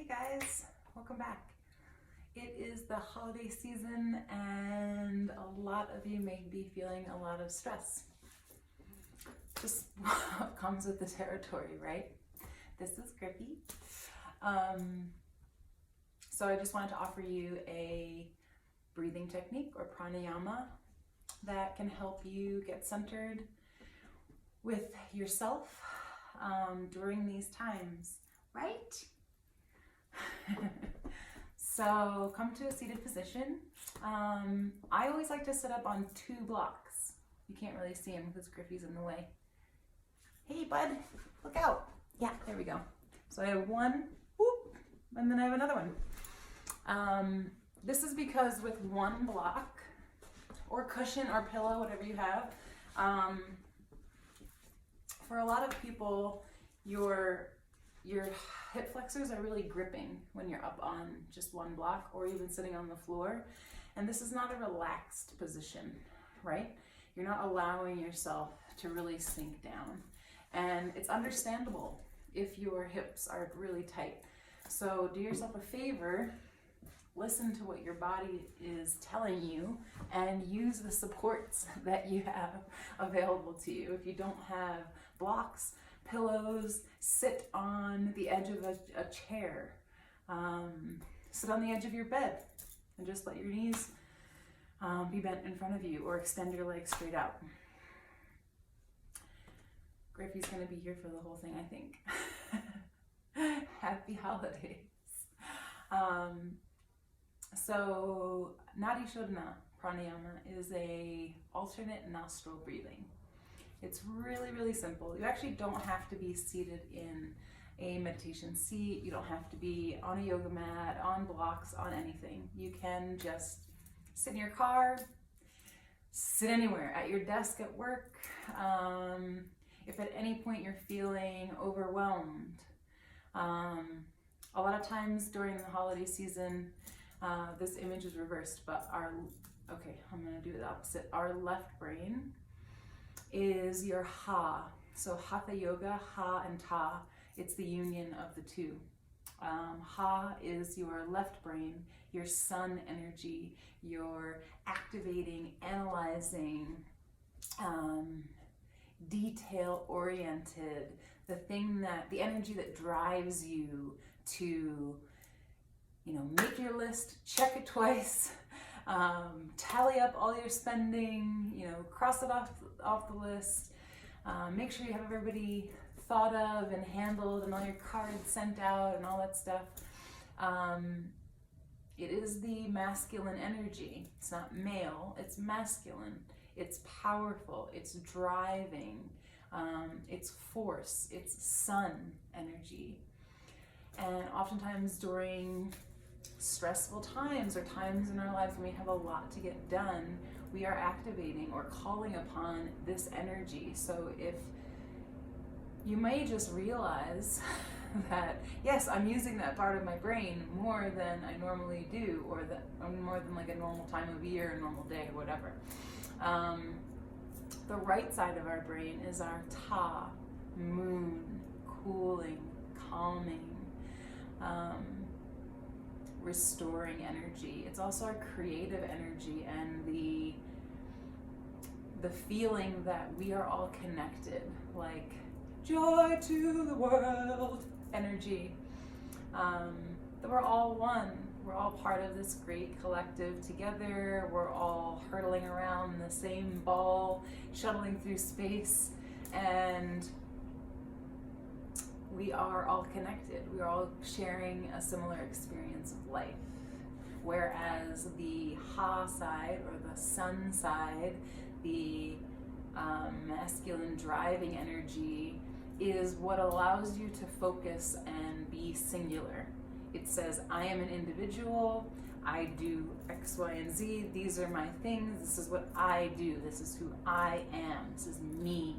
Hey guys, welcome back. It is the holiday season and a lot of you may be feeling a lot of stress. Just what comes with the territory, right? This is Grippy. So I just wanted to offer you a breathing technique or pranayama that can help you get centered with yourself during these times, right? So come to a seated position. I always like to sit up on 2 blocks. You can't really see him because Griffey's in the way. Hey bud, look out. Yeah, there we go. So I have 1, whoop, and then I have another one. This is because with 1 block, or cushion or pillow, whatever you have, for a lot of people, your hip flexors are really gripping when you're up on just 1 block or even sitting on the floor. And this is not a relaxed position, right? You're not allowing yourself to really sink down. And it's understandable if your hips are really tight. So do yourself a favor, listen to what your body is telling you and use the supports that you have available to you. If you don't have blocks, pillows, sit on the edge of a chair, sit on the edge of your bed and just let your knees be bent in front of you or extend your legs straight out. Griffey's gonna be here for the whole thing, I think. Happy holidays. So Nadi Shodana pranayama is a alternate nostril breathing. It's really, really simple. You actually don't have to be seated in a meditation seat. You don't have to be on a yoga mat, on blocks, on anything. You can just sit in your car, sit anywhere, at your desk at work. If at any point you're feeling overwhelmed, a lot of times during the holiday season, this image is reversed, but I'm gonna do the opposite. Our left brain is your ha. So hatha yoga, ha and ta, it's the union of the 2. Ha is your left brain, your sun energy, your activating, analyzing, detail oriented, the energy that drives you to, make your list, check it twice, tally up all your spending, cross it off the list, make sure you have everybody thought of and handled and all your cards sent out and all that stuff. It is the masculine energy. It's not male, it's masculine. It's powerful, it's driving, it's force, it's sun energy. And oftentimes during stressful times or times in our lives when we have a lot to get done, we are activating or calling upon this energy. So if you may just realize that, yes, I'm using that part of my brain more than I normally do, or more than like a normal time of year, a normal day, or whatever. The right side of our brain is our ta, moon, cooling, calming, restoring energy. It's also our creative energy and the feeling that we are all connected, like joy to the world energy, that we're all one. We're all part of this great collective together. We're all hurtling around the same ball, shuttling through space, and we are all connected. We are all sharing a similar experience of life. Whereas the ha side, or the sun side, the masculine driving energy, is what allows you to focus and be singular. It says, I am an individual, I do X, Y, and Z, these are my things, this is what I do, this is who I am, this is me.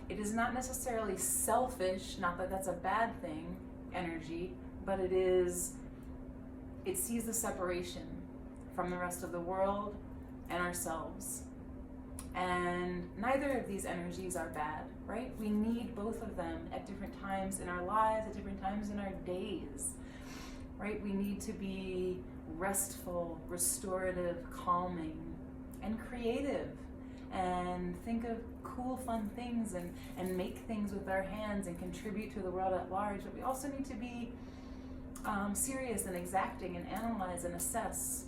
It is not necessarily selfish, not that that's a bad thing, energy, but it sees the separation from the rest of the world and ourselves. And neither of these energies are bad, right? We need both of them at different times in our lives, at different times in our days. right? We need to be restful, restorative, calming, and creative, and think of cool, fun things, and make things with our hands and contribute to the world at large. But we also need to be serious and exacting and analyze and assess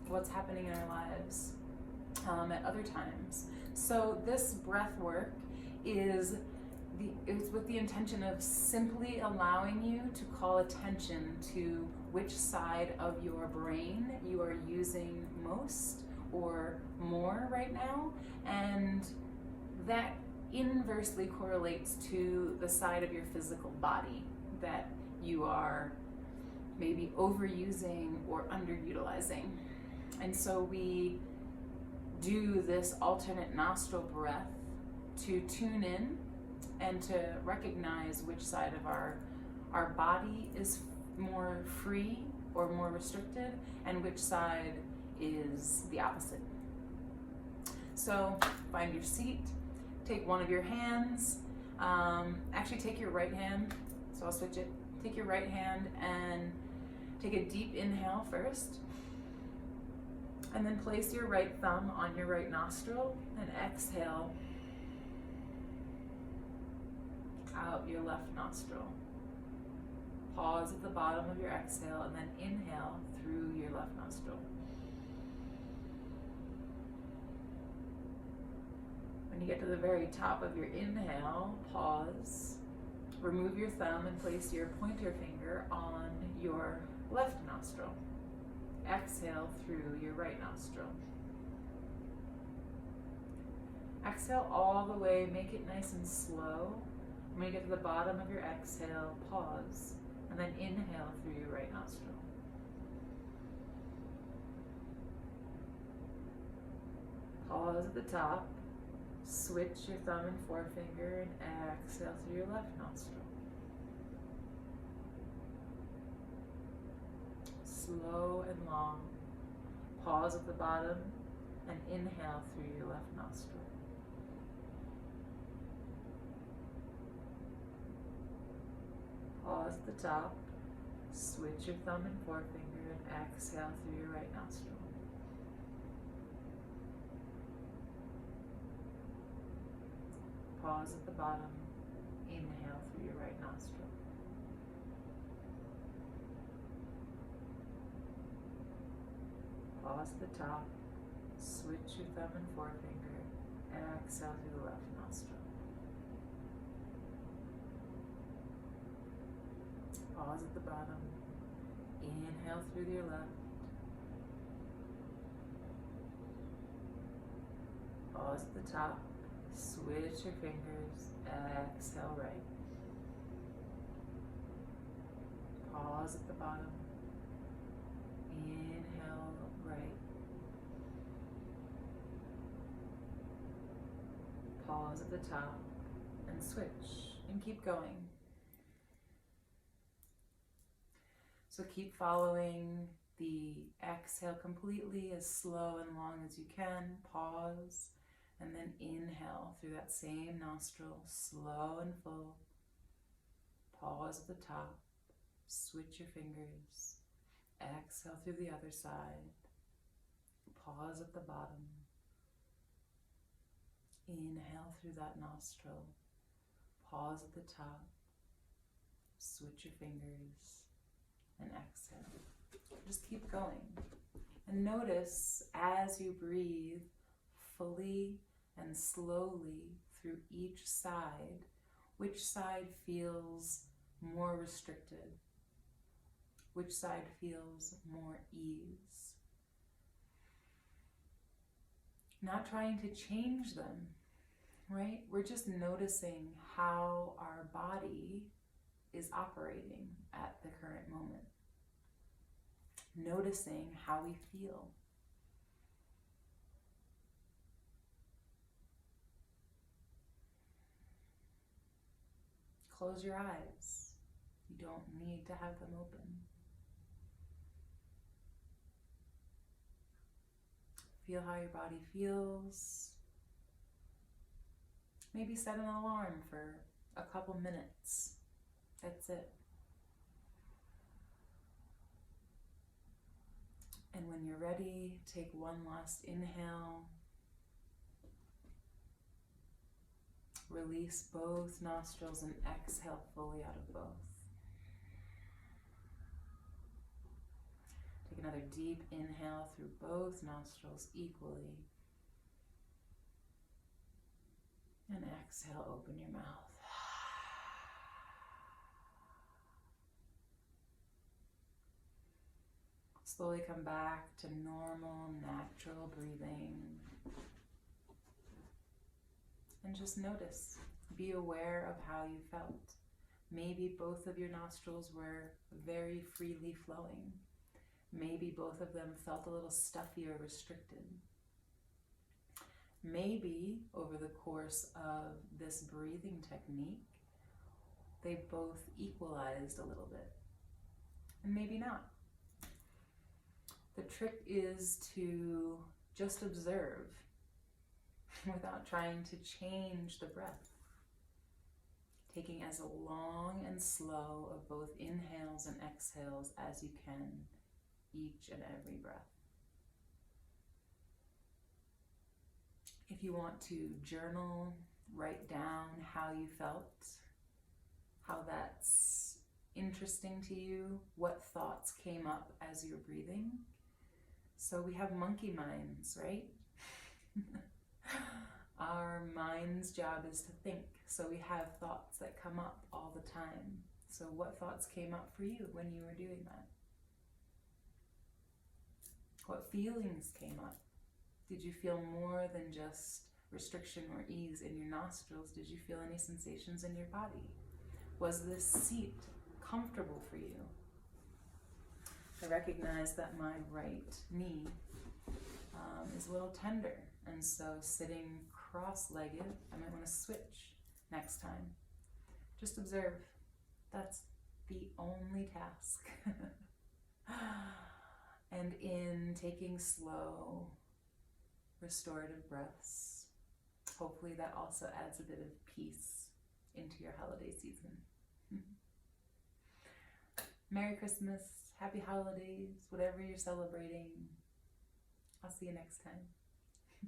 what's happening in our lives at other times. So this breath work is with the intention of simply allowing you to call attention to which side of your brain you are using most or more right now, and that inversely correlates to the side of your physical body that you are maybe overusing or underutilizing. And so we do this alternate nostril breath to tune in and to recognize which side of our body is more free or more restricted, and which side is the opposite. So find your seat, take one of your hands, actually take your right hand, so I'll switch it. Take your right hand and take a deep inhale first, and then place your right thumb on your right nostril and exhale out your left nostril. Pause at the bottom of your exhale and then inhale through your left nostril. When you get to the very top of your inhale, pause, remove your thumb and place your pointer finger on your left nostril. Exhale through your right nostril. Exhale all the way, make it nice and slow. When you get to the bottom of your exhale, pause, and then inhale through your right nostril. Pause at the top, switch your thumb and forefinger, and exhale through your left nostril. Slow and long. Pause at the bottom and inhale through your left nostril. Pause at the top, switch your thumb and forefinger, and exhale through your right nostril. Pause at the bottom, inhale through your right nostril. Pause at the top, switch your thumb and forefinger, and exhale through the left nostril. Pause at the bottom, inhale through your left. Pause at the top, switch your fingers, exhale right. Pause at the bottom, inhale right. Pause at the top and switch, and keep going. So keep following the exhale completely, as slow and long as you can. Pause, and then inhale through that same nostril, slow and full. Pause at the top, switch your fingers, exhale through the other side. Pause at the bottom, inhale through that nostril. Pause at the top, switch your fingers, and exhale. Just keep going. And notice as you breathe fully and slowly through each side, which side feels more restricted, which side feels more ease. Not trying to change them, right? We're just noticing how our body is operating at the current moment. Noticing how we feel. Close your eyes. You don't need to have them open. Feel how your body feels. Maybe set an alarm for a couple minutes. That's it. And when you're ready, take one last inhale. Release both nostrils and exhale fully out of both. Take another deep inhale through both nostrils equally. And exhale, open your mouth. Slowly come back to normal, natural breathing. And just notice, be aware of how you felt. Maybe both of your nostrils were very freely flowing. Maybe both of them felt a little stuffy or restricted. Maybe over the course of this breathing technique, they both equalized a little bit. And maybe not. The trick is to just observe without trying to change the breath. Taking as long and slow of both inhales and exhales as you can each and every breath. If you want to journal, write down how you felt, how that's interesting to you, what thoughts came up as you're breathing. So we have monkey minds, right? Our mind's job is to think. So we have thoughts that come up all the time. So what thoughts came up for you when you were doing that? What feelings came up? Did you feel more than just restriction or ease in your nostrils? Did you feel any sensations in your body? Was this seat comfortable for you? I recognize that my right knee is a little tender, and so sitting cross-legged, I might want to switch next time. Just observe. That's the only task. And in taking slow, restorative breaths, hopefully that also adds a bit of peace into your holiday season. Merry Christmas, Happy Holidays, whatever you're celebrating. I'll see you next time.